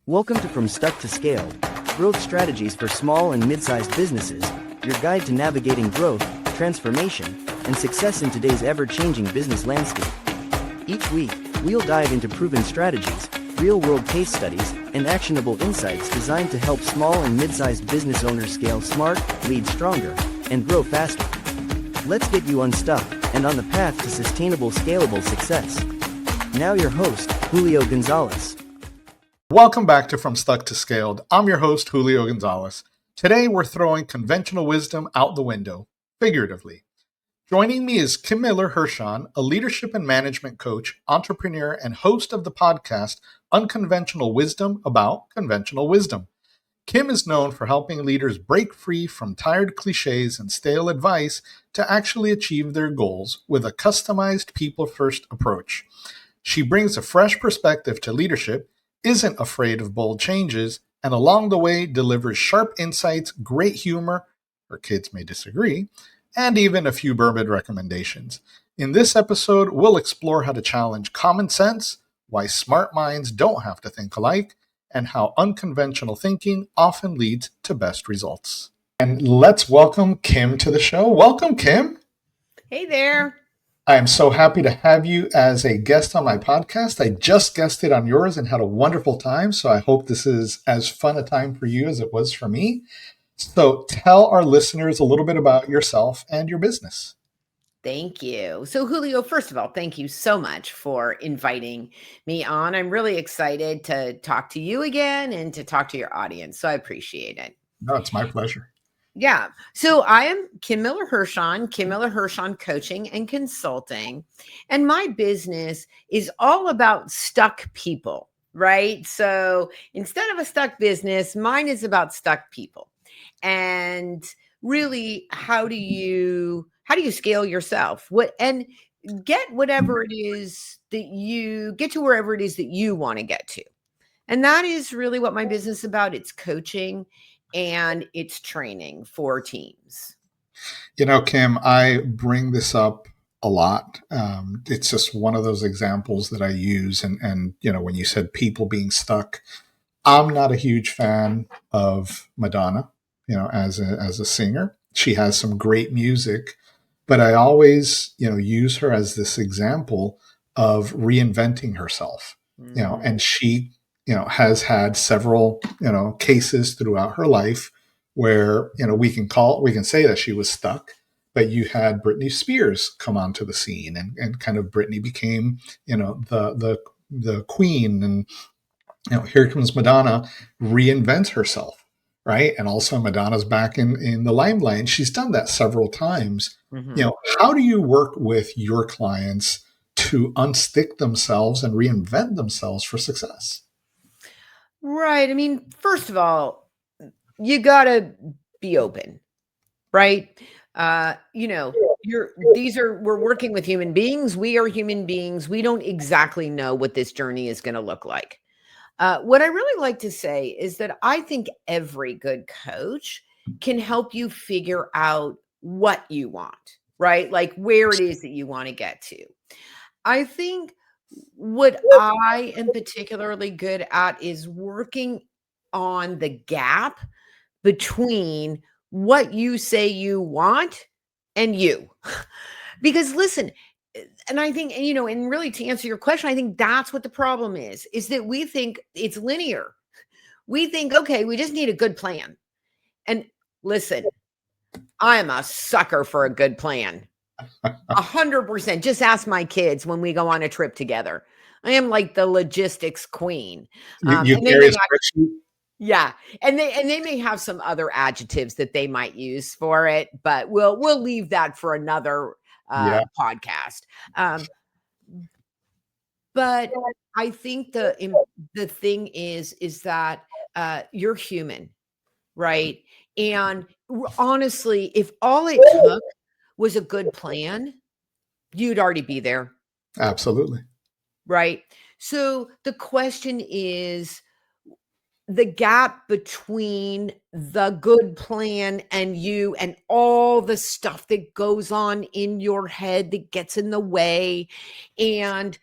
Welcome to From Stuck to Scaled, growth strategies for small and mid-sized businesses, your guide to navigating growth, transformation, and success in today's ever-changing business landscape. Each week, we'll dive into proven strategies, real-world case studies, and actionable insights designed to help small and mid-sized business owners scale smart, lead stronger, and grow faster. Let's get you unstuck and on the path to sustainable, scalable success. Now your host, Julio Gonzalez. Welcome back to From Stuck to Scaled. I'm your host, Julio Gonzalez. Today, we're throwing conventional wisdom out the window, figuratively. Joining me is Kim Miller-Hershon, a leadership and management coach, entrepreneur, and host of the podcast, Unconventional Wisdom about conventional wisdom. Kim is known for helping leaders break free from tired clichés and stale advice to actually achieve their goals with a customized people-first approach. She brings a fresh perspective to leadership, isn't afraid of bold changes, and along the way delivers sharp insights, great humor, her kids may disagree, and even a few bourbon recommendations. In this episode, we'll explore how to challenge common sense, why smart minds don't have to think alike, and how unconventional thinking often leads to best results. And let's welcome Kim to the show. Welcome, Kim. Hey there. I am so happy to have you as a guest on my podcast. I just guested on yours and had a wonderful time, so I hope this is as fun a time for you as it was for me. So tell our listeners a little bit about yourself and your business. Thank you. So Julio, first of all, thank you so much for inviting me on. I'm really excited to talk to you again and to talk to your audience, so I appreciate it. No, it's my pleasure. Yeah. So I am Kim Miller-Hershon, Kim Miller-Hershon Coaching and Consulting. And my business is all about stuck people, right? So instead of a stuck business, mine is about stuck people. And really, how do you scale yourself? And get whatever it is that you get to wherever it is that you want to get to. And that is really what my business is about. It's coaching and it's training for teams. You know, Kim, I bring this up a lot. It's just one of those examples that I use. And you know, when you said people being stuck, I'm not a huge fan of Madonna, you know, as a singer. She has some great music, but I always, you know, use her as this example of reinventing herself, you know, and she, you know, has had several, you know, cases throughout her life where, you know, we can say that she was stuck, but you had Britney Spears come onto the scene and kind of Britney became, you know, the queen, and, you know, here comes Madonna, reinvents herself, right? And also Madonna's back in the limelight. She's done that several times. Mm-hmm. You know, how do you work with your clients to unstick themselves and reinvent themselves for success? Right. I mean, first of all, you got to be open, right? You know, we're working with human beings. We are human beings. We don't exactly know what this journey is going to look like. What I really like to say is that I think every good coach can help you figure out what you want, right? Like where it is that you want to get to. I think what I am particularly good at is working on the gap between what you say you want and you. Because listen, and I think, you know, and really to answer your question, I think that's what the problem is that we think it's linear. We think, okay, we just need a good plan. And listen, I am a sucker for a good plan. 100%. Just ask my kids when we go on a trip together. I am like the logistics queen. You carry a spreadsheet? Yeah, and they may have some other adjectives that they might use for it, but we'll leave that for another podcast. But I think the thing is that you're human, right? And honestly, if all it took was a good plan, you'd already be there. Absolutely. Right. So the question is the gap between the good plan and you and all the stuff that goes on in your head that gets in the way. And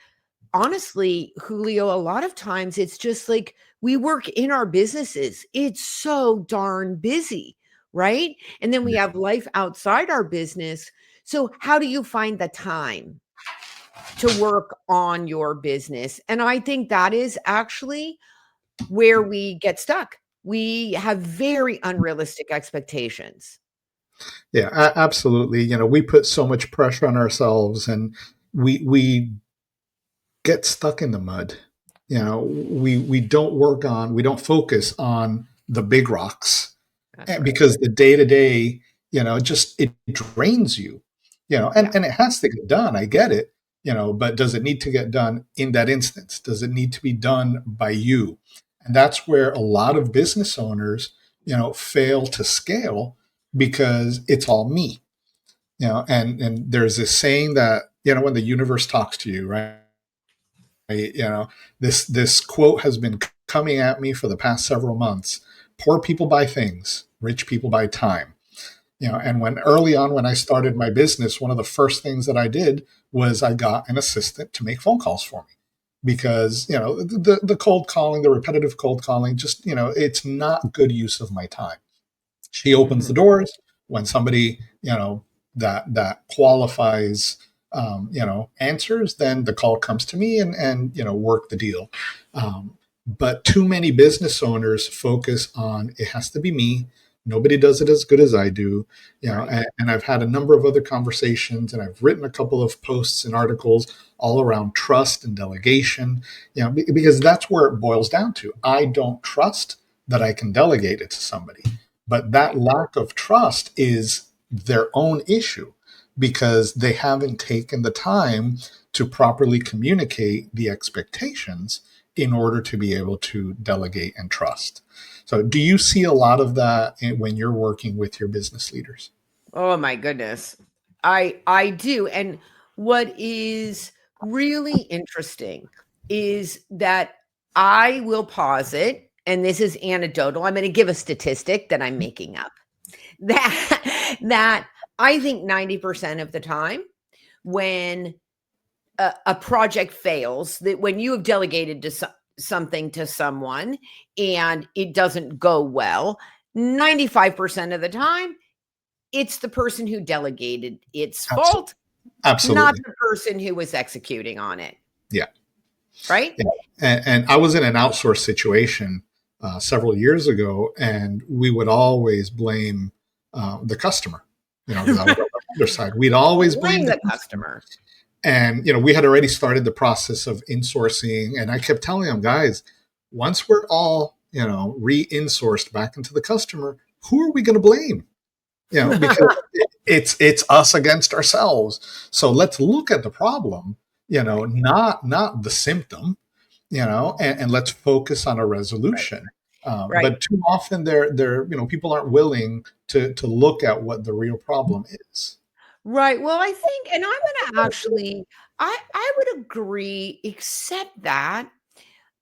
honestly, Julio, a lot of times it's just like we work in our businesses. It's so darn busy, right? And then we have life outside our business. So how do you find the time to work on your business? And I think that is actually where we get stuck. We have very unrealistic expectations. Yeah, absolutely. We put so much pressure on ourselves, and we get stuck in the mud. We don't focus on the big rocks, That's right. because the day to day, just it drains you. Yeah. And it has to get done. I get it. But does it need to get done in that instance? Does it need to be done by you? And that's where a lot of business owners, fail to scale, because it's all me. And there's this saying that, when the universe talks to you, right? This quote has been coming at me for the past several months. Poor people buy things, rich people buy time. And when early on, when I started my business, one of the first things that I did was I got an assistant to make phone calls for me, because the cold calling, the repetitive cold calling, just it's not good use of my time. She opens the Mhm. doors when somebody that qualifies, answers. Then the call comes to me, and work the deal. But too many business owners focus on, it has to be me. Nobody does it as good as I do. Right. And I've had a number of other conversations, and I've written a couple of posts and articles all around trust and delegation. Because that's where it boils down to. I don't trust that I can delegate it to somebody. But that Right. lack of trust is their own issue, because they haven't taken the time to properly communicate the expectations in order to be able to delegate and trust. So, do you see a lot of that when you're working with your business leaders? Oh my goodness. I do. And what is really interesting is that I will posit, and this is anecdotal. I'm going to give a statistic that I'm making up. That I think 90% of the time when a project fails, that when you have delegated to something to someone and it doesn't go well, 95% of the time it's the person who delegated its Absolutely. fault, not Absolutely. the person who was executing on it, Yeah. right? Yeah. And I was in an outsourced situation several years ago, and we would always blame the customer, because I was on the other side. We'd always blame Blame the the customer. customer. And, we had already started the process of insourcing. And I kept telling them, guys, once we're all, re-insourced back into the customer, who are we going to blame? Because it's us against ourselves. So let's look at the problem, Right, not the symptom, and let's focus on a right, resolution. right, But too often people aren't willing to look at what the real problem is. right. Well, I think, and I'm gonna actually, I would agree, except that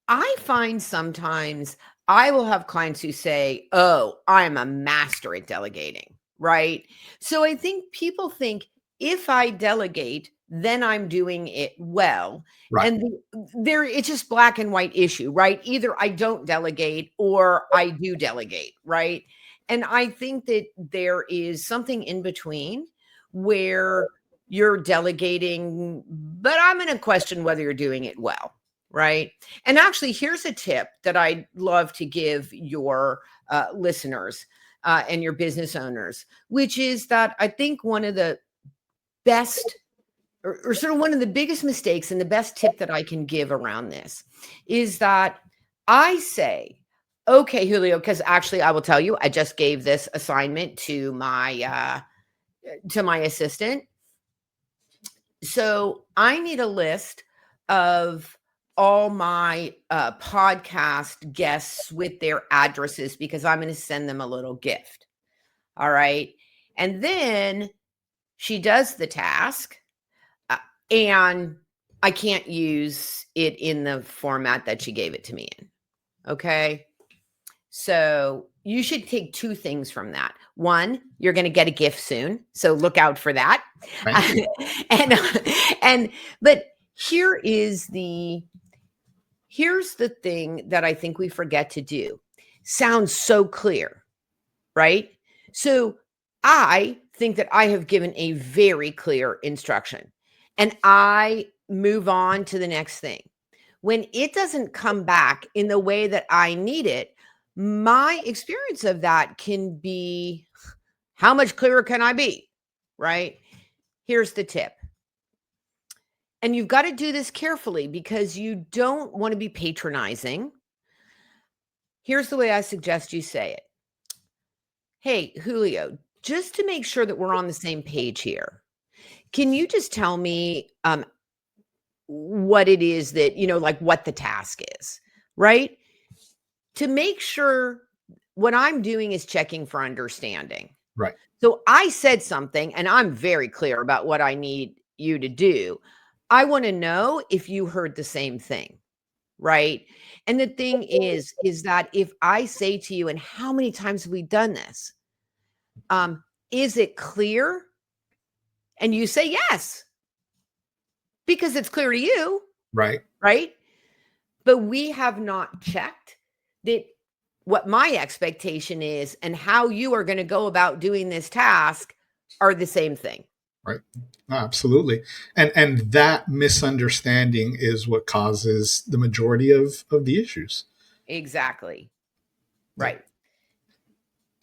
I find sometimes I will have clients who say, "Oh, I'm a master at delegating," right? So I think people think if I delegate, then I'm doing it well. Right. And there it's just black and white issue, right? Either I don't delegate or I do delegate, right? And I think that there is something in between where you're delegating, but I'm going to question whether you're doing it well, right? And actually, here's a tip that I'd love to give your listeners and your business owners, which is that I think one of the best, or sort of one of the biggest mistakes, and the best tip that I can give around this is that I say, okay, Julio, because actually I will tell you, I just gave this assignment to my assistant. So I need a list of all my podcast guests with their addresses because I'm going to send them a little gift. All right. And then she does the task, uh, and I can't use it in the format that she gave it to me in. Okay. So you should take two things from that. One, you're going to get a gift soon, so look out for that. Thank you. and but here is the here's the thing that I think we forget to do. Sounds so clear, right? So I think that I have given a very clear instruction and I move on to the next thing. When it doesn't come back in the way that I need it, my experience of that can be, how much clearer can I be? Right? Here's the tip. And you've got to do this carefully because you don't want to be patronizing. Here's the way I suggest you say it. Hey, Julio, just to make sure that we're on the same page here, can you just tell me what it is that, like what the task is, right? To make sure what I'm doing is checking for understanding. Right. So I said something and I'm very clear about what I need you to do. I want to know if you heard the same thing, right? And the thing is that if I say to you, and how many times have we done this? Is it clear? And you say yes, because it's clear to you. Right. Right. But we have not checked that what my expectation is and how you are going to go about doing this task are the same thing. Right. Absolutely. And that misunderstanding is what causes the majority of the issues. Exactly. Right.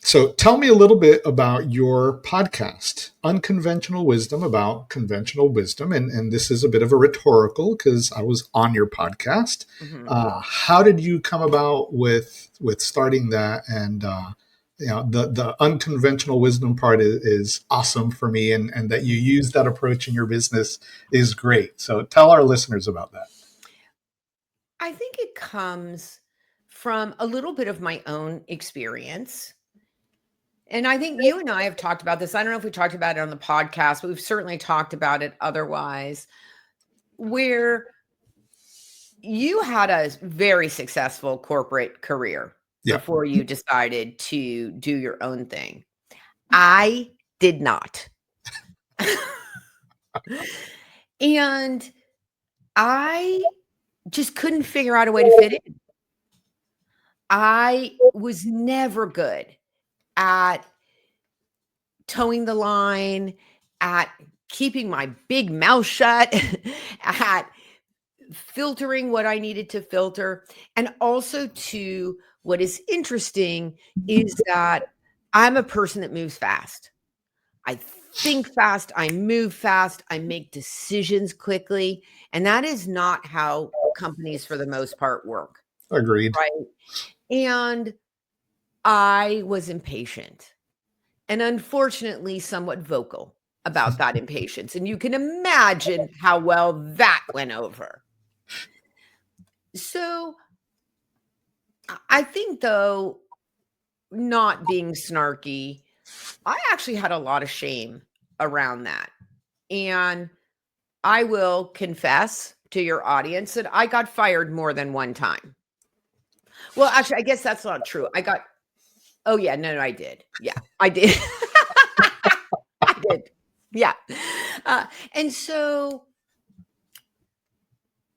So tell me a little bit about your podcast, Unconventional Wisdom, about conventional wisdom. And this is a bit of a rhetorical because I was on your podcast. Mm-hmm. How did you come about with starting that? And the unconventional wisdom part is awesome for me, and that you use that approach in your business is great. So tell our listeners about that. I think it comes from a little bit of my own experience. And I think you and I have talked about this. I don't know if we talked about it on the podcast, but we've certainly talked about it otherwise, where you had a very successful corporate career before you decided to do your own thing. I did not. And I just couldn't figure out a way to fit in. I was never good at towing the line, at keeping my big mouth shut, at filtering what I needed to filter. And also, too, what is interesting is that I'm a person that moves fast. I think fast, I move fast, I make decisions quickly. And that is not how companies, for the most part, work. Agreed. Right. And I was impatient and unfortunately somewhat vocal about that impatience. And you can imagine how well that went over. So I think, though, not being snarky, I actually had a lot of shame around that. And I will confess to your audience that I got fired more than one time. Well, actually, I guess that's not true. Oh yeah, no, I did. Yeah, I did. I did. Yeah. And so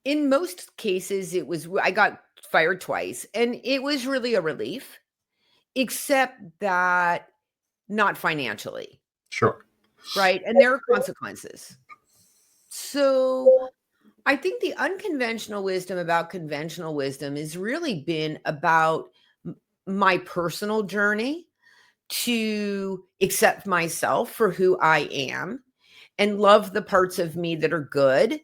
in most cases, I got fired twice and it was really a relief, except that not financially. Sure. Right. And there are consequences. So I think the unconventional wisdom about conventional wisdom has really been about my personal journey to accept myself for who I am and love the parts of me that are good,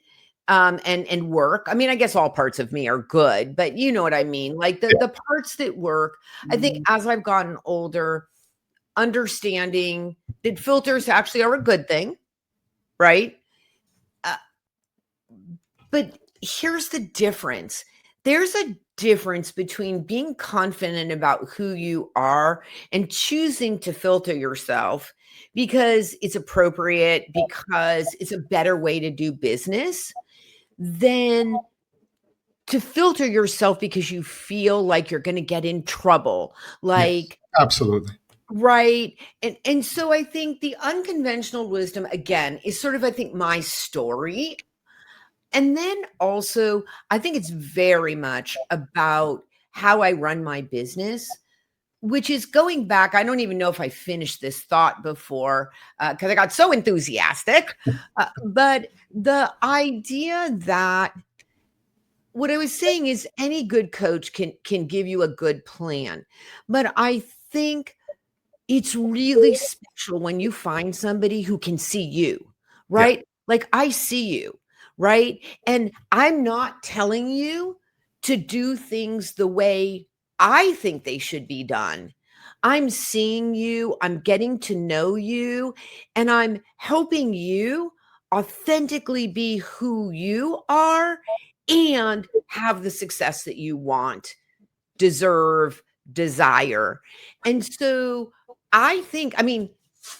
and work. I mean, I guess all parts of me are good, but you know what I mean? Like the parts that work. I think as I've gotten older, understanding that filters actually are a good thing, right? But here's the difference. There's a difference between being confident about who you are and choosing to filter yourself because it's appropriate, because it's a better way to do business, than to filter yourself because you feel like you're going to get in trouble. Like, yes, absolutely. Right. And so I think the unconventional wisdom, again, is sort of, I think, my story. And then also, I think it's very much about how I run my business, which is going back. I don't even know if I finished this thought before because I got so enthusiastic. But the idea that what I was saying is any good coach can give you a good plan. But I think it's really special when you find somebody who can see you, Yeah. right? Like I see you, right? And I'm not telling you to do things the way I think they should be done. I'm seeing you, I'm getting to know you, and I'm helping you authentically be who you are and have the success that you want, deserve, desire. And so I think, I mean,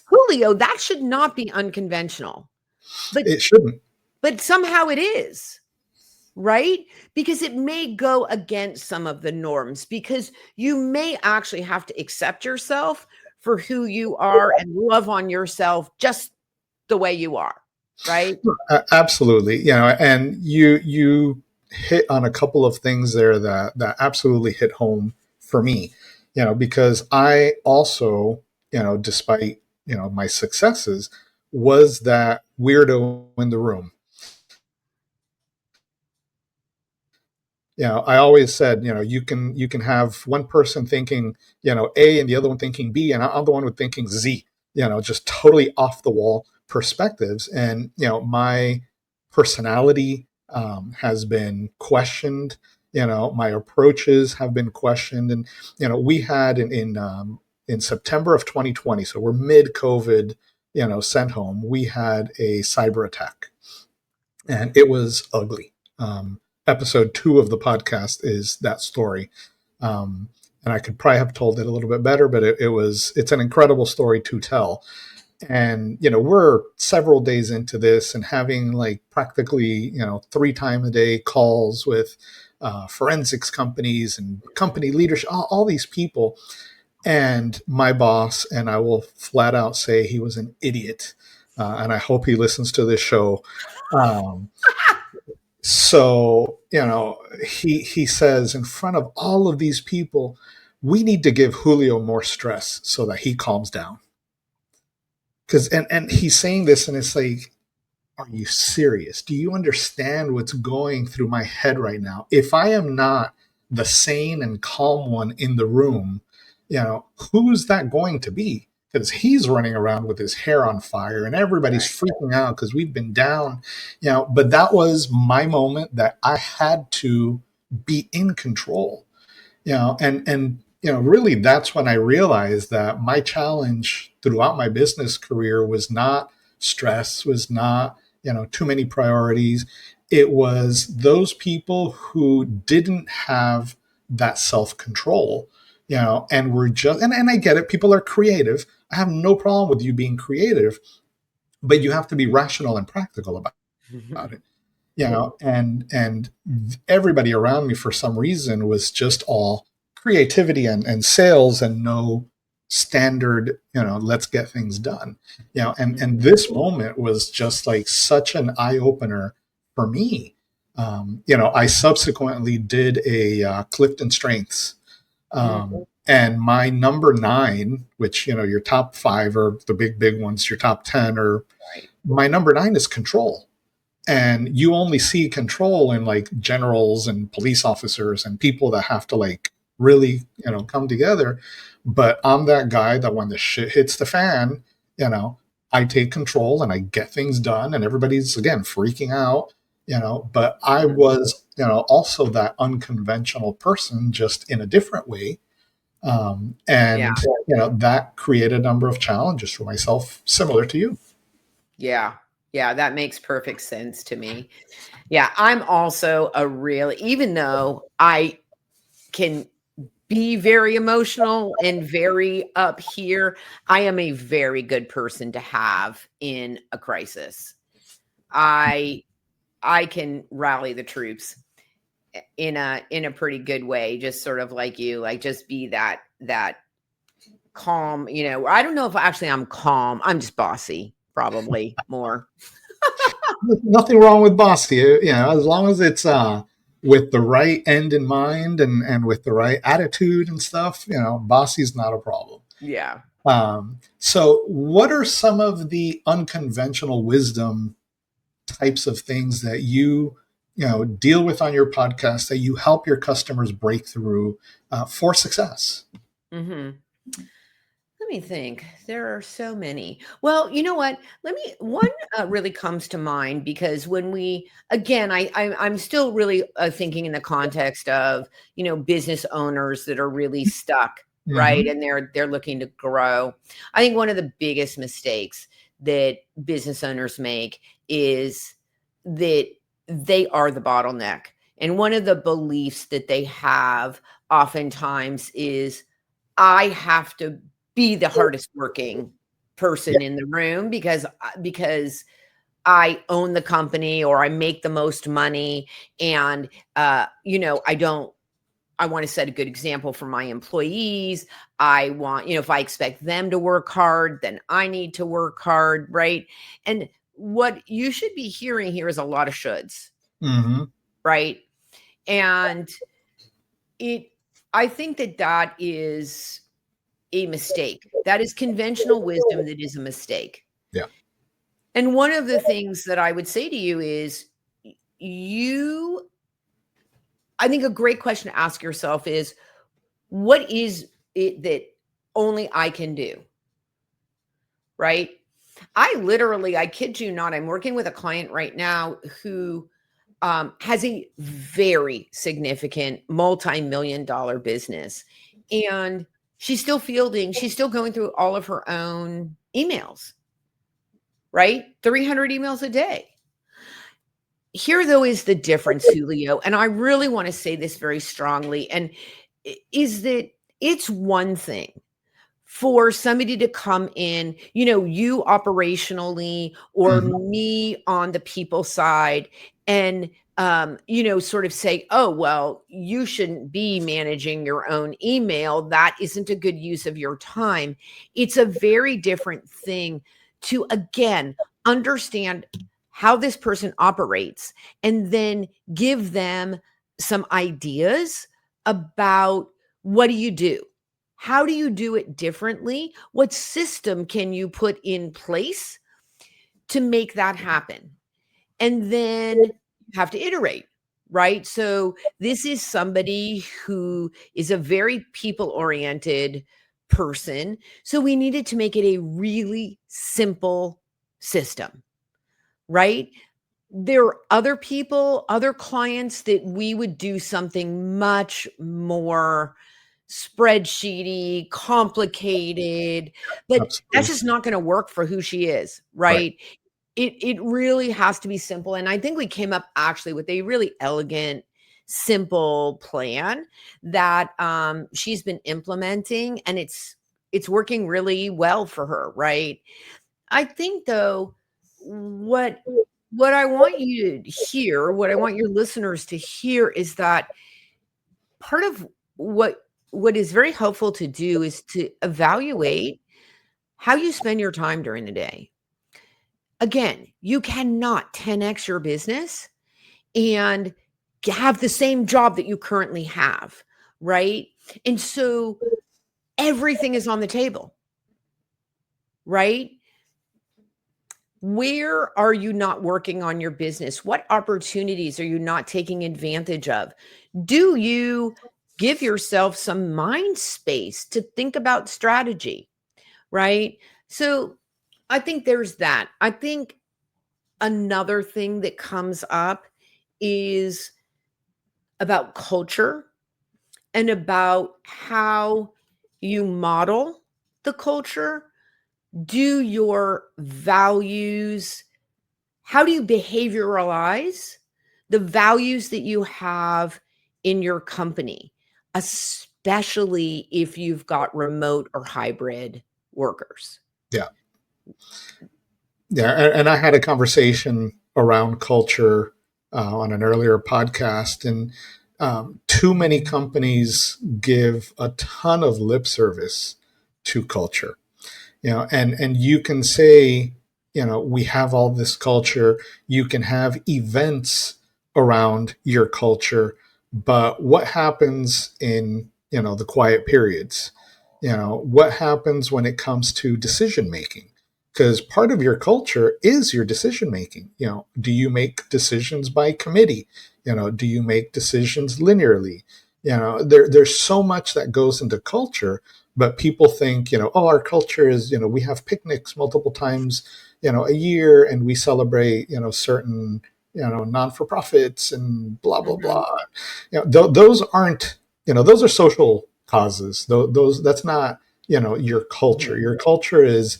Julio, that should not be unconventional, but It shouldn't. somehow it is, right? Because it may go against some of the norms because you may actually have to accept yourself for who you are and love on yourself just the way you are, right? Absolutely. And you hit on a couple of things there that absolutely hit home for me. Because I also, despite, my successes, was that weirdo in the room. I always said, you can have one person thinking, A and the other one thinking B, and I'm the one with thinking Z, just totally off the wall perspectives. And, my personality has been questioned. My approaches have been questioned. And, we had in September of 2020, so we're mid COVID, sent home, we had a cyber attack and it was ugly. Episode 2 of the podcast is that story. And I could probably have told it a little bit better, but it's an incredible story to tell. And, we're several days into this and having like practically, 3 times a day calls with forensics companies and company leadership, all these people. And my boss, and I will flat out say he was an idiot. And I hope he listens to this show. Um, so, he says in front of all of these people, we need to give Julio more stress so that he calms down. Because and he's saying this, and it's like, are you serious? Do you understand what's going through my head right now? If I am not the sane and calm one in the room, who's that going to be? Because he's running around with his hair on fire and everybody's freaking out because we've been down, but that was my moment that I had to be in control, and really that's when I realized that my challenge throughout my business career was not stress, was not, too many priorities. It was those people who didn't have that self-control, and were just, and I get it, people are creative. I have no problem with you being creative, but you have to be rational and practical about it. And everybody around me for some reason was just all creativity and sales and no standard, let's get things done. And this moment was just like such an eye-opener for me. I subsequently did a Clifton Strengths, and my number 9, which, your top 5 are the big ones, your top 10 are, Right. my number 9 is control. And you only see control in like generals and police officers and people that have to like really, come together. But I'm that guy that when the shit hits the fan, I take control and I get things done, and everybody's again freaking out, but I was, also that unconventional person, just in a different way. Yeah. And, that created a number of challenges for myself, similar to you. Yeah. Yeah. That makes perfect sense to me. Yeah. I'm also even though I can be very emotional and very up here, I am a very good person to have in a crisis. I can rally the troops in a pretty good way, just sort of like you, like just be that calm, I don't know if actually I'm calm. I'm just bossy, probably more. nothing wrong with bossy. As long as it's with the right end in mind and with the right attitude and stuff, bossy's not a problem. Yeah. So what are some of the unconventional wisdom types of things that you deal with on your podcast that you help your customers break through for success? Mm-hmm. Let me think. There are so many. Well, you know what? One really comes to mind because when again, I'm still really thinking in the context of, business owners that are really stuck, right? Mm-hmm. And they're looking to grow. I think one of the biggest mistakes that business owners make is that they are the bottleneck. And one of the beliefs that they have oftentimes is, I have to be the hardest working Yeah. person in the room because I own the company or I make the most money, and I want to set a good example for my employees. I want, if I expect them to work hard, then I need to work hard, right? And what you should be hearing here is a lot of shoulds, Mm-hmm. right? And it I think that is a mistake. That is conventional wisdom that is a mistake. Yeah. And one of the things that I would say to you is, you I think a great question to ask yourself is, what is it that only I can do? Right? I kid you not, I'm working with a client right now who has a very significant multi-million dollar business. And she's still going through all of her own emails, right? 300 emails a day. Here, though, is the difference, Julio. And I really want to say this very strongly. And is that it's one thing for somebody to come in, you operationally or Mm-hmm. me on the people side, and sort of say, oh, well, you shouldn't be managing your own email. That isn't a good use of your time. It's a very different thing to, again, understand how this person operates and then give them some ideas about, what do you do? How do you do it differently? What system can you put in place to make that happen? And then you have to iterate, right? So this is somebody who is a very people-oriented person. So we needed to make it a really simple system, right? There are other people, other clients that we would do something much more spreadsheety, complicated, but that's Absolutely. just not going to work for who she is, Right. right? It really has to be simple. And I think we came up actually with a really elegant, simple plan that she's been implementing, and it's working really well for her, right? I think though, what what I want you to hear, what I want your listeners to hear is that part of what is very helpful to do is to evaluate how you spend your time during the day. Again, you cannot 10x your business and have the same job that you currently have, right? And so everything is on the table, right? Where are you not working on your business? What opportunities are you not taking advantage of? Do you give yourself some mind space to think about strategy, right? So I think there's that. I think another thing that comes up is about culture and about how you model the culture. Do your values, how do you behavioralize the values that you have in your company, especially if you've got remote or hybrid workers? Yeah. Yeah. And I had a conversation around culture on an earlier podcast, and too many companies give a ton of lip service to culture. And you can say we have all this culture. You can have events around your culture, but what happens in, the quiet periods? What happens when it comes to decision making? Because part of your culture is your decision making. Do you make decisions by committee? Do you make decisions linearly? There's so much that goes into culture, but people think, oh, our culture is, we have picnics multiple times, a year, and we celebrate, certain, non-for-profits and blah, blah, Mhm. blah. Those aren't, those are social causes. Those That's not, your culture. Mhm. Your culture is,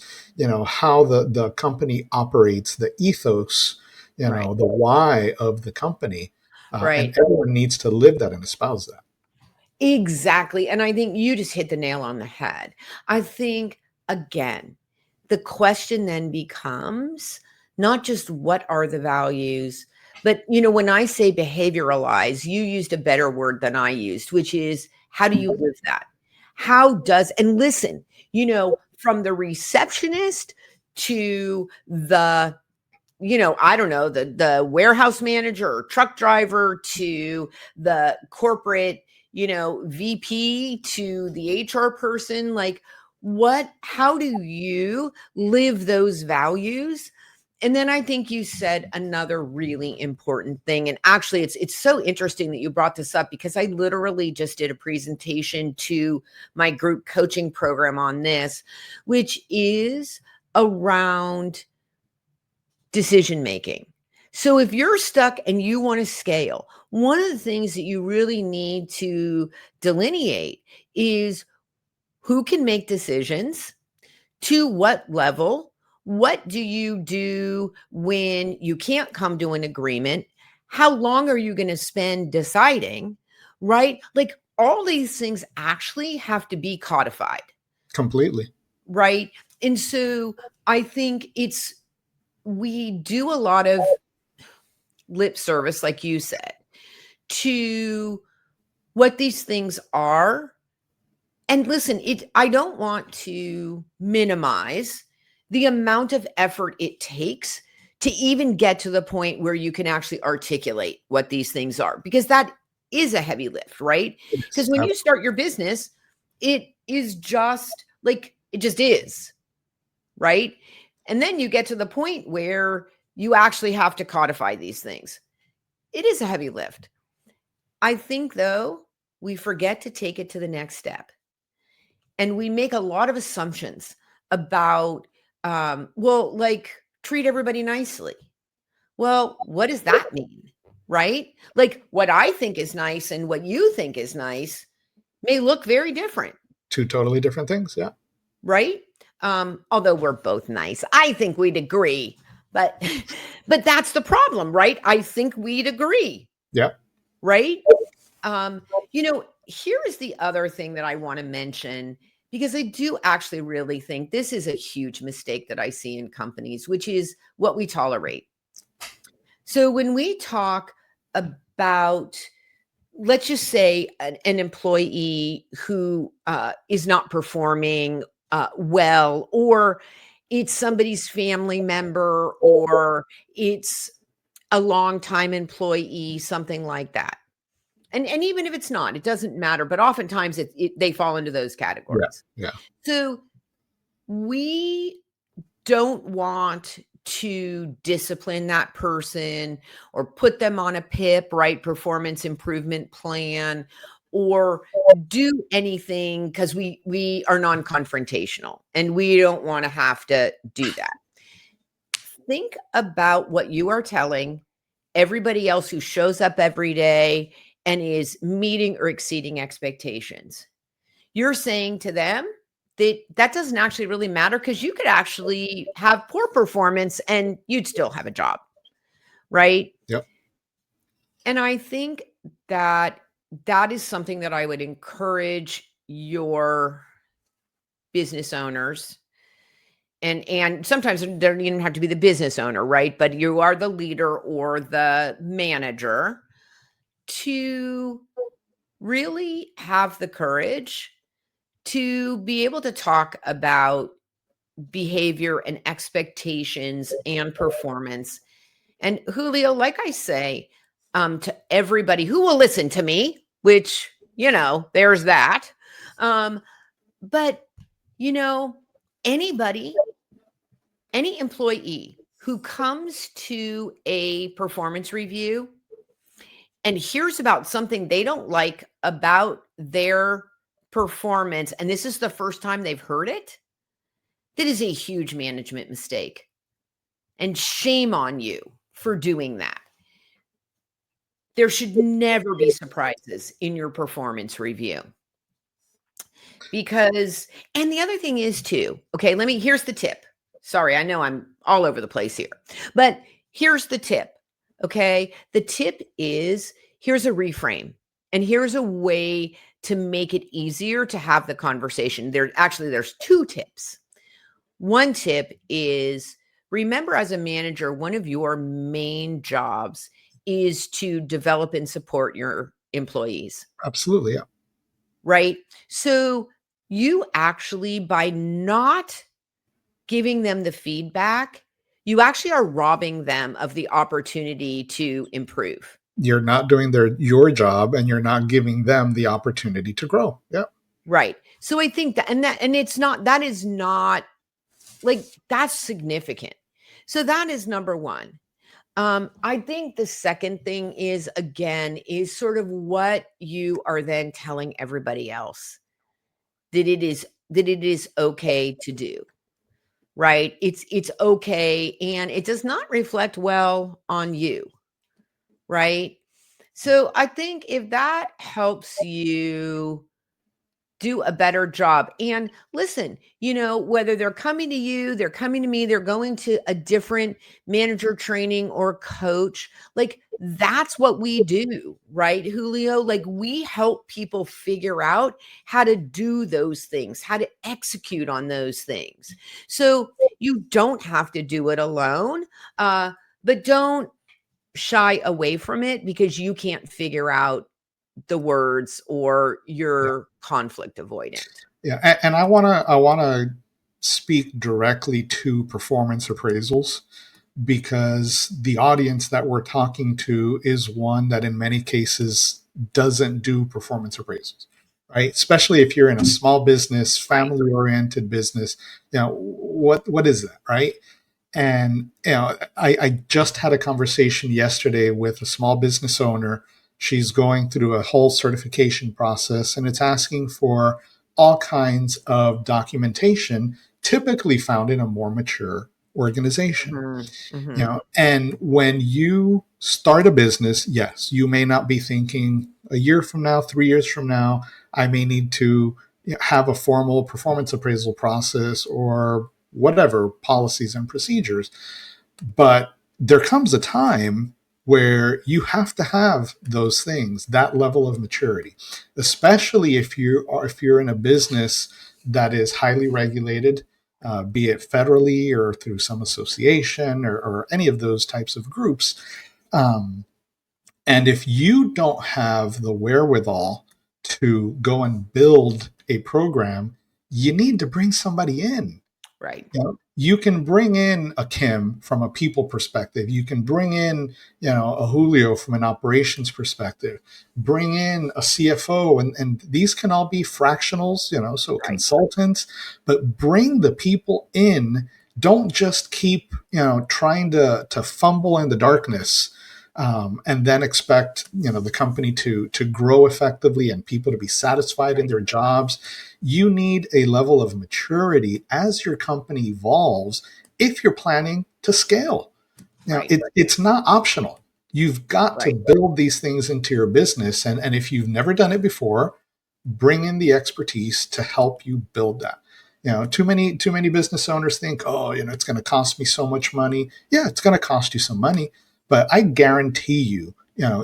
how the company operates, the ethos, Right. the why of the company. And Right. everyone needs to live that and espouse that. Exactly. And I think you just hit the nail on the head. I think, again, the question then becomes not just what are the values, but when I say behavioralize, you used a better word than I used, which is how do you live that? How does, and listen, from the receptionist to the I don't know, the warehouse manager or truck driver to the corporate, VP to the HR person, like how do you live those values? And then I think you said another really important thing. And actually it's so interesting that you brought this up because I literally just did a presentation to my group coaching program on this, which is around decision making. So if you're stuck and you want to scale, one of the things that you really need to delineate is who can make decisions, to what level, what do you do when you can't come to an agreement, how long are you going to spend deciding, right? Like all these things actually have to be codified, Completely. right? And so I think we do a lot of lip service, like you said, to what these things are. And listen, I don't want to minimize the amount of effort it takes to even get to the point where you can actually articulate what these things are, because that is a heavy lift, right? Because Yes, when you start your business, it is just like it just is, right? And then you get to the point where you actually have to codify these things. It is a heavy lift. I think, though, we forget to take it to the next step. And we make a lot of assumptions about, well, like treat everybody nicely. Well, what does that mean? Right? Like what I think is nice and what you think is nice may look very different. two totally different things. Yeah. Right? Although we're both nice, I think we'd agree. But but that's the problem, right? I think we'd agree, Yeah. right? Here is the other thing that I want to mention because I do actually really think this is a huge mistake that I see in companies, which is what we tolerate. So when we talk about, let's just say, an employee who is not performing well, or it's somebody's family member, or it's a longtime employee, something like that. And even if it's not, it doesn't matter, but oftentimes they fall into those Yeah. categories. Yeah. So we don't want to discipline that person or put them on a PIP, right? Performance improvement plan, or do anything because we are non-confrontational and we don't want to have to do that. Think about what you are telling everybody else who shows up every day and is meeting or exceeding expectations. You're saying to them that that doesn't actually really matter because you could actually have poor performance and you'd still have a job, right? Yep. And I think that that is something that I would encourage your business owners, and sometimes there don't even have to be the business owner, right? But you are the leader or the manager to really have the courage to be able to talk about behavior and expectations and performance. And Julio, like I say, to everybody who will listen to me, which, there's that. But, anybody, any employee who comes to a performance review and hears about something they don't like about their performance, and this is the first time they've heard it, that is a huge management mistake. And shame on you for doing that. There should never be surprises in your performance review. Because, and the other thing is too, okay, here's the tip. Sorry, I know I'm all over the place here, but here's the tip, okay? The tip is, here's a reframe, and here's a way to make it easier to have the conversation. There's two tips. One tip is, remember, as a manager, one of your main jobs is to develop and support your employees. Absolutely, yeah. Right? So you actually, by not giving them the feedback, you actually are robbing them of the opportunity to improve. You're not doing your job, and you're not giving them the opportunity to grow. Yeah. Right. So I think that is not like, that's significant. So that is number one. I think the second thing is sort of what you are then telling everybody else that it is okay to do, right? It's okay, and it does not reflect well on you, right? So I think if that helps you do a better job. And listen, whether they're coming to you, they're coming to me, they're going to a different manager training or coach, like, that's what we do, right, Julio? Like, we help people figure out how to do those things, how to execute on those things. So you don't have to do it alone, but don't shy away from it because you can't figure out the words or you're conflict avoidant. Yeah, and I wanna speak directly to performance appraisals, because the audience that we're talking to is one that in many cases doesn't do performance appraisals, right? Especially if you're in a small business, family oriented business, what is that, right? And I just had a conversation yesterday with a small business owner. She's going through a whole certification process, and it's asking for all kinds of documentation typically found in a more mature organization. Mm-hmm. And when you start a business, yes, you may not be thinking a year from now, 3 years from now, I may need to have a formal performance appraisal process or whatever policies and procedures. But there comes a time where you have to have those things, that level of maturity, especially if you're in a business that is highly regulated, be it federally or through some association or any of those types of groups. And if you don't have the wherewithal to go and build a program, you need to bring somebody in. Right. You can bring in a Kim from a people perspective. You can bring in, a Julio from an operations perspective. Bring in a CFO, and these can all be fractionals, so right. Consultants. But bring the people in. Don't just keep, trying to fumble in the darkness. And then expect the company to grow effectively and people to be satisfied in their jobs. You need a level of maturity as your company evolves if you're planning to scale. It's not optional. You've got to build these things into your business, and if you've never done it before, bring in the expertise to help you build that. Too many business owners think, it's going to cost me so much money. Yeah, it's going to cost you some money. But I guarantee you,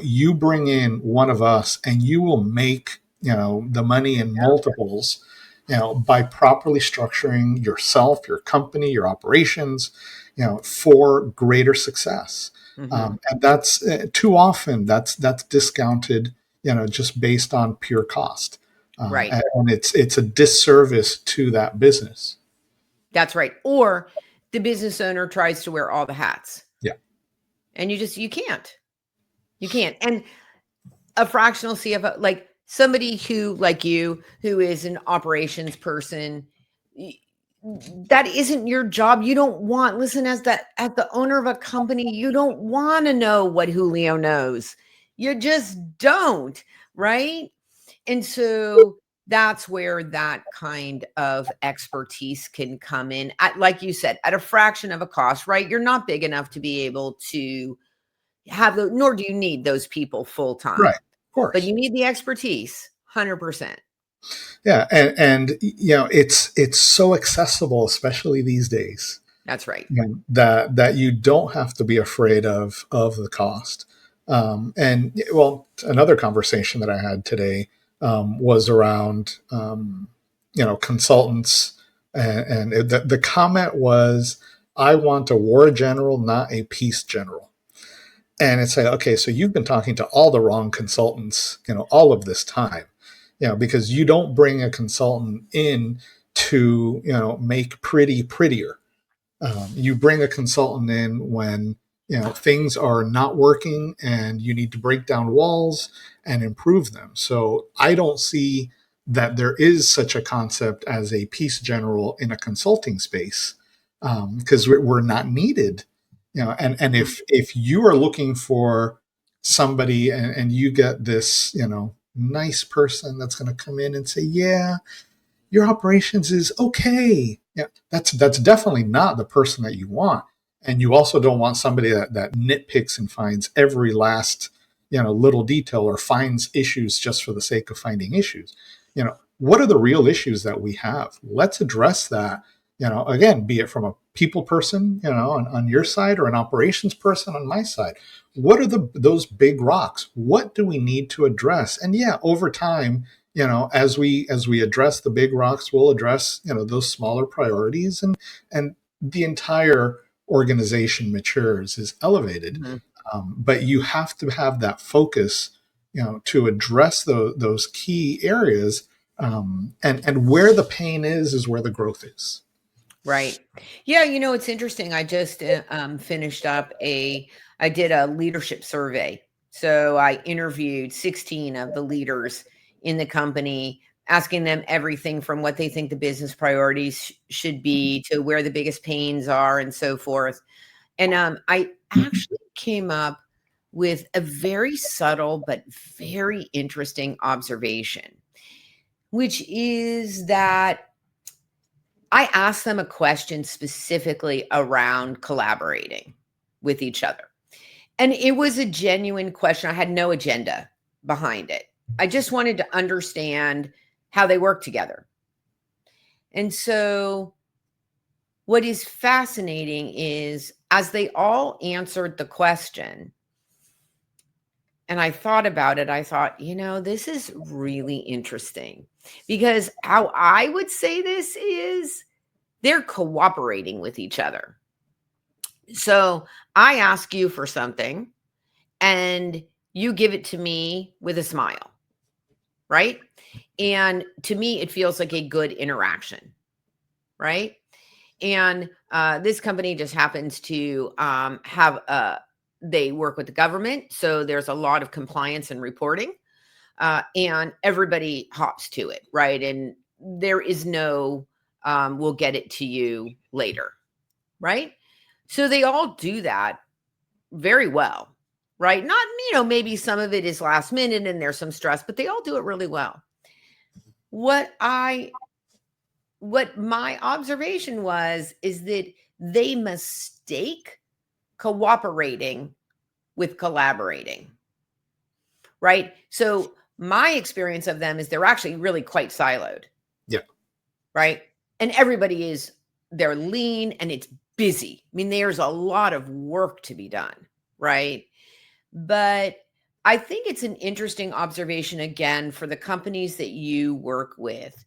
you bring in one of us and you will make, the money in multiples, by properly structuring yourself, your company, your operations, for greater success. Mm-hmm. And that's too often that's discounted, just based on pure cost. And it's a disservice to that business. That's right. Or the business owner tries to wear all the hats. Yeah. And you can't. You can't. And a fractional CFO, like somebody who, like you, who is an operations person, that isn't your job. You don't want, listen, as the owner of a company, you don't want to know what Julio knows. You just don't, right? And so that's where that kind of expertise can come in at, like you said, at a fraction of a cost, right? You're not big enough to be able to have the, nor do you need those people full time. Right. Of But course. you need the expertise, 100%. Yeah. And it's so accessible, especially these days. That's right. That you don't have to be afraid of the cost. And well, another conversation that I had today was around consultants, and the comment was, "I want a war general, not a peace general." And it's like, okay, so you've been talking to all the wrong consultants, all of this time, because you don't bring a consultant in to make prettier. You bring a consultant in when things are not working and you need to break down walls and improve them. So I don't see that there is such a concept as a peace general in a consulting space, because we're not needed. And if you are looking for somebody and you get this nice person that's going to come in and say, yeah, your operations is okay. Yeah, that's definitely not the person that you want. And you also don't want somebody that nitpicks and finds every last little detail, or finds issues just for the sake of finding issues. What are the real issues that we have? Let's address that. Again, be it from a people person, on your side, or an operations person on my side. What are those big rocks? What do we need to address? And yeah, over time, as we address the big rocks, we'll address those smaller priorities, and the entire organization matures, is elevated. Mm-hmm. But you have to have that focus to address those key areas, and where the pain is where the growth is. Right. Yeah. It's interesting. I just finished up I did a leadership survey. So I interviewed 16 of the leaders in the company, asking them everything from what they think the business priorities should be to where the biggest pains are and so forth. And I actually came up with a very subtle but very interesting observation, which is that I asked them a question specifically around collaborating with each other. And it was a genuine question. I had no agenda behind it. I just wanted to understand how they work together. And so what is fascinating is, as they all answered the question, and I thought about it, I thought, this is really interesting, because how I would say this is they're cooperating with each other. So I ask you for something and you give it to me with a smile, right? And to me, it feels like a good interaction, right? And this company just happens to they work with the government. So there's a lot of compliance and reporting, and everybody hops to it, right? And there is no, we'll get it to you later, right? So they all do that very well, right? Not, maybe some of it is last minute and there's some stress, but they all do it really well. What my observation is that they mistake cooperating with collaborating, right? So my experience of them is they're actually really quite siloed. Yeah. Right. And they're lean and it's busy. I mean, there's a lot of work to be done. Right. But I think it's an interesting observation, again, for the companies that you work with.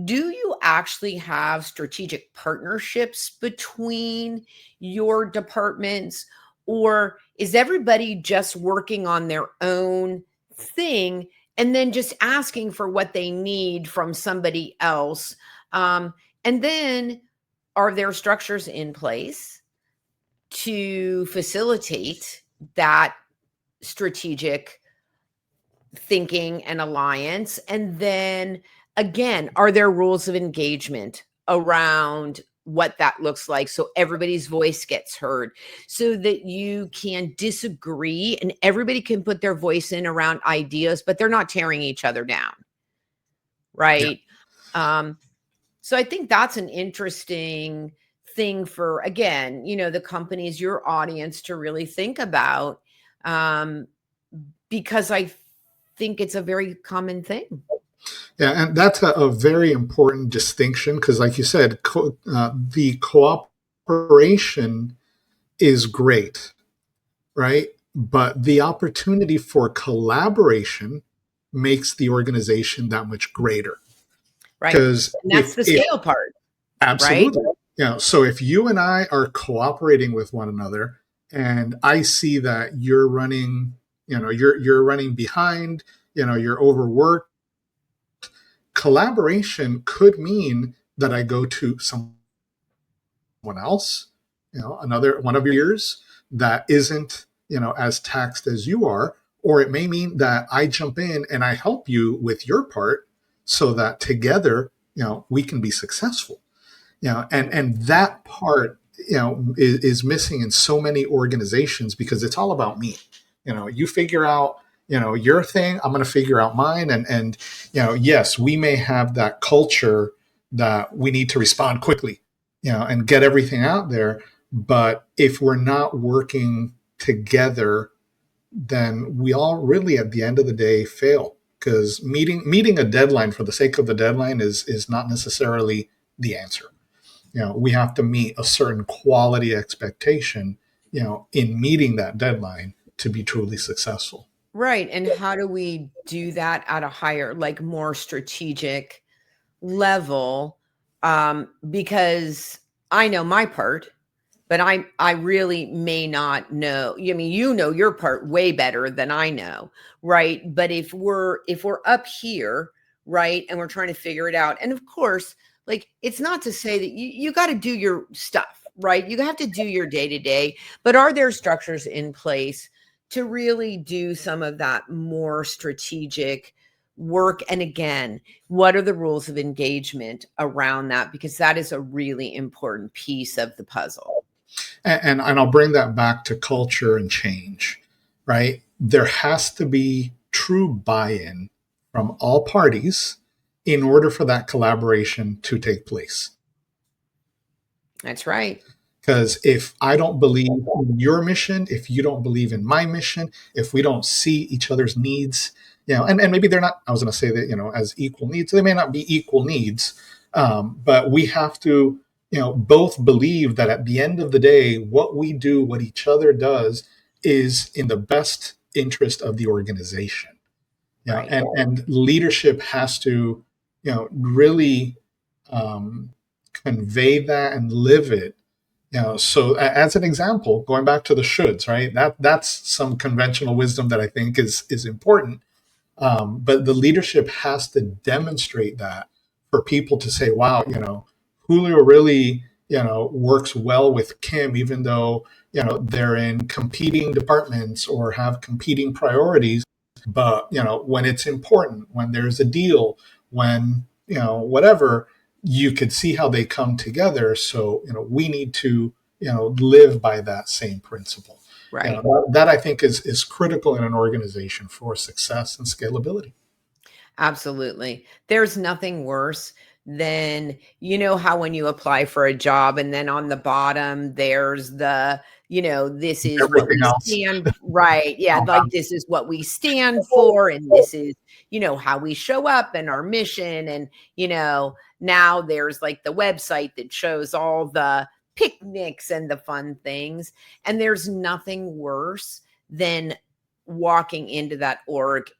Do you actually have strategic partnerships between your departments, or is everybody just working on their own thing and then just asking for what they need from somebody else? And then are there structures in place to facilitate that strategic thinking and alliance? And then again, are there rules of engagement around what that looks like so everybody's voice gets heard, so that you can disagree and everybody can put their voice in around ideas, but they're not tearing each other down, right? So I think that's an interesting thing for, again, the companies, your audience, to really think about, because I think it's a very common thing. Yeah, and that's a very important distinction because, like you said, the cooperation is great, right? But the opportunity for collaboration makes the organization that much greater. Right. Because And that's the scale part, right? absolutely, so if you and I are cooperating with one another, and I see that you're running, you're running behind, you're overworked, collaboration could mean that I go to someone else, another one of your years that isn't, as taxed as you are, or it may mean that I jump in and I help you with your part so that together, we can be successful. And that part, is missing in so many organizations because it's all about me. You figure out, your thing, I'm going to figure out mine. And, yes, we may have that culture that we need to respond quickly, and get everything out there. But if we're not working together, then we all really, at the end of the day, fail, because meeting a deadline for the sake of the deadline is not necessarily the answer. We have to meet a certain quality expectation, in meeting that deadline to be truly successful. Right. And how do we do that at a higher, like more strategic level? Because I know my part, but I really may not know. I mean, you know your part way better than I know, right? But if we're up here, right, and we're trying to figure it out, and of course, like, it's not to say that you got to do your stuff, right? You have to do your day to day, but are there structures in place to really do some of that more strategic work? And again, what are the rules of engagement around that? Because that is a really important piece of the puzzle. And I'll bring that back to culture and change, right? There has to be true buy-in from all parties in order for that collaboration to take place. That's right. Because if I don't believe in your mission, if you don't believe in my mission, if we don't see each other's needs, and maybe they're not, I was going to say that, as equal needs, they may not be equal needs, but we have to, both believe that at the end of the day, what we do, what each other does, is in the best interest of the organization. Right. And leadership has to, really convey that and live it. So as an example, going back to the shoulds, right? That's some conventional wisdom that I think is important. But the leadership has to demonstrate that for people to say, wow, Julio really, works well with Kim, even though, they're in competing departments or have competing priorities. But, when it's important, when there's a deal, when, whatever, you could see how they come together. So, we need to, live by that same principle. Right. That I think is critical in an organization for success and scalability. Absolutely. There's nothing worse than, how when you apply for a job and then on the bottom, there's the, this is what Everything we else. stand, right. Yeah. Like, this is what we stand for. And this is, how we show up and our mission. And, now there's like the website that shows all the picnics and the fun things. And there's nothing worse than walking into that org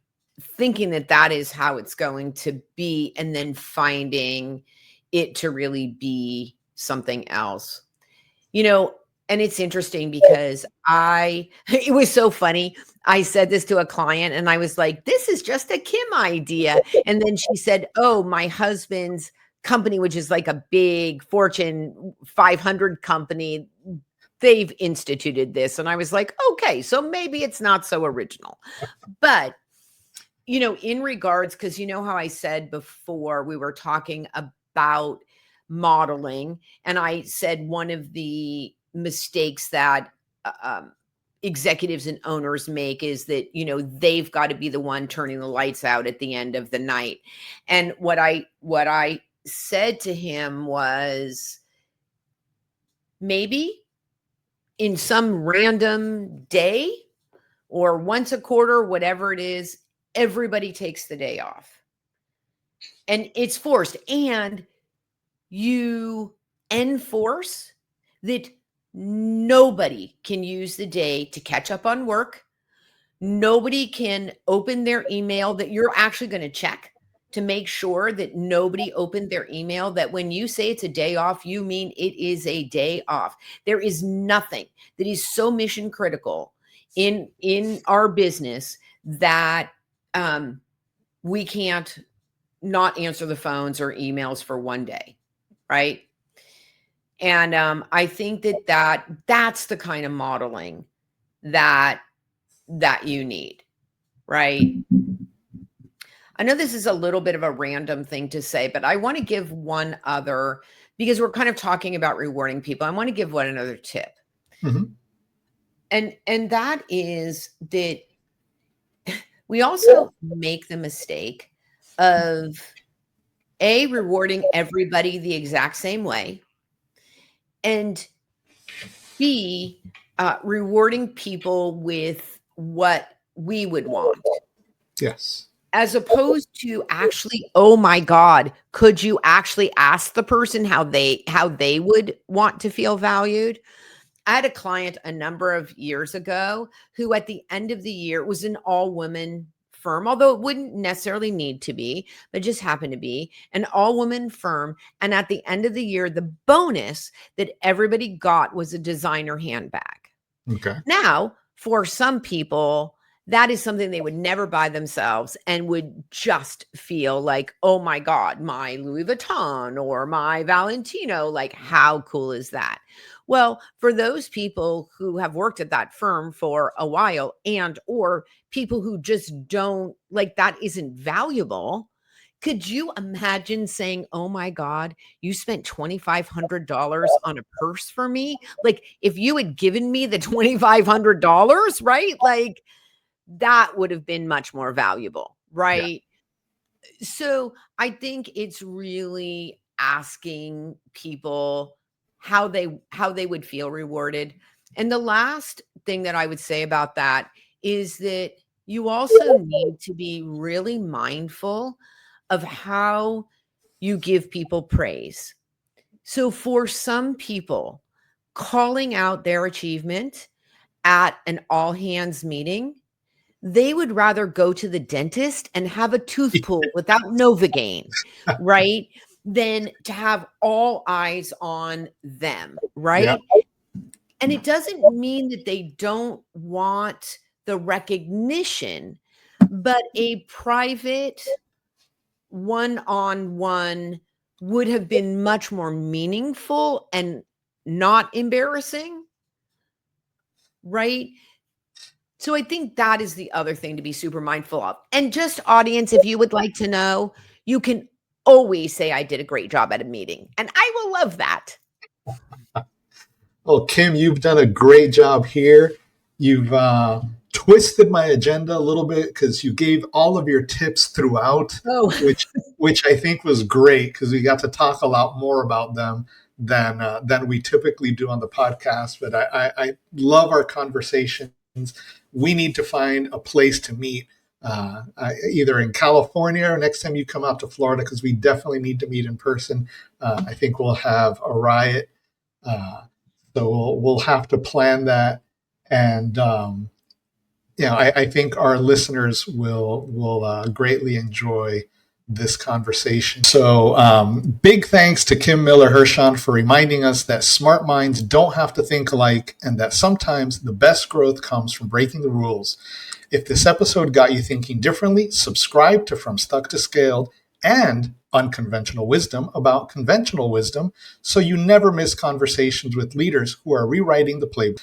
thinking that that is how it's going to be, and then finding it to really be something else. And it's interesting because it was so funny. I said this to a client and I was like, this is just a Kim idea. And then she said, oh, my husband's company, which is like a big Fortune 500 company, they've instituted this. And I was like, okay, so maybe it's not so original. But, in regards, because how I said before we were talking about modeling, and I said one of the mistakes that executives and owners make is that they've got to be the one turning the lights out at the end of the night. And what I said to him was, maybe in some random day or once a quarter, whatever it is, everybody takes the day off. And it's forced. And you enforce that nobody can use the day to catch up on work. Nobody can open their email, that you're actually going to check to make sure that nobody opened their email, that when you say it's a day off, you mean it is a day off. There is nothing that is so mission critical in our business that we can't not answer the phones or emails for one day, right? And I think that's the kind of modeling that you need, right? I know this is a little bit of a random thing to say, but I want to give one other, because we're kind of talking about rewarding people. I want to give one another tip. Mm-hmm. And that is that we also make the mistake of rewarding everybody the exact same way, and B, rewarding people with what we would want. Yes. As opposed to actually, oh my God, could you actually ask the person how they would want to feel valued? I had a client a number of years ago who at the end of the year was an all-woman firm, although it wouldn't necessarily need to be, but just happened to be an all-woman firm. And at the end of the year, the bonus that everybody got was a designer handbag. Okay. Now, for some people, that is something they would never buy themselves and would just feel like, oh my God, my Louis Vuitton or my Valentino, like how cool is that? Well, for those people who have worked at that firm for a while and or people who just don't, like, that isn't valuable, could you imagine saying, oh my God, you spent $2,500 on a purse for me? Like, if you had given me the $2,500, right? Like, that would have been much more valuable, right? Yeah. So I think it's really asking people how they would feel rewarded. And the last thing that I would say about that is that you also need to be really mindful of how you give people praise. So for some people, calling out their achievement at an all hands meeting, they would rather go to the dentist and have a tooth pulled without Novocaine, right? Than to have all eyes on them, right? Yeah. And it doesn't mean that they don't want the recognition, but a private one-on-one would have been much more meaningful and not embarrassing, right? So I think that is the other thing to be super mindful of. And just audience, if you would like to know, you can always say I did a great job at a meeting, and I will love that. Well, Kim, you've done a great job here. You've twisted my agenda a little bit because you gave all of your tips throughout, which I think was great because we got to talk a lot more about them than we typically do on the podcast. But I love our conversations. We need to find a place to meet, either in California or next time you come out to Florida, because we definitely need to meet in person. I think we'll have a riot. So we'll have to plan that. And, I think our listeners will greatly enjoy this conversation. So big thanks to Kim Miller-Hershon for reminding us that smart minds don't have to think alike and that sometimes the best growth comes from breaking the rules. If this episode got you thinking differently, subscribe to From Stuck to Scaled and unconventional wisdom about conventional wisdom, so you never miss conversations with leaders who are rewriting the playbook.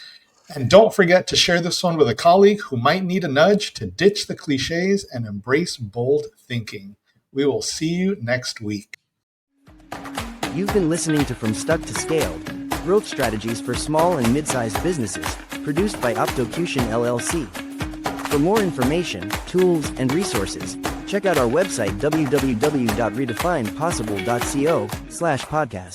And don't forget to share this one with a colleague who might need a nudge to ditch the cliches and embrace bold thinking. We will see you next week. You've been listening to From Stuck to Scaled, Growth Strategies for Small and Mid-Sized Businesses, produced by Optocution LLC. For more information, tools, and resources, check out our website www.redefinepossible.co/podcast.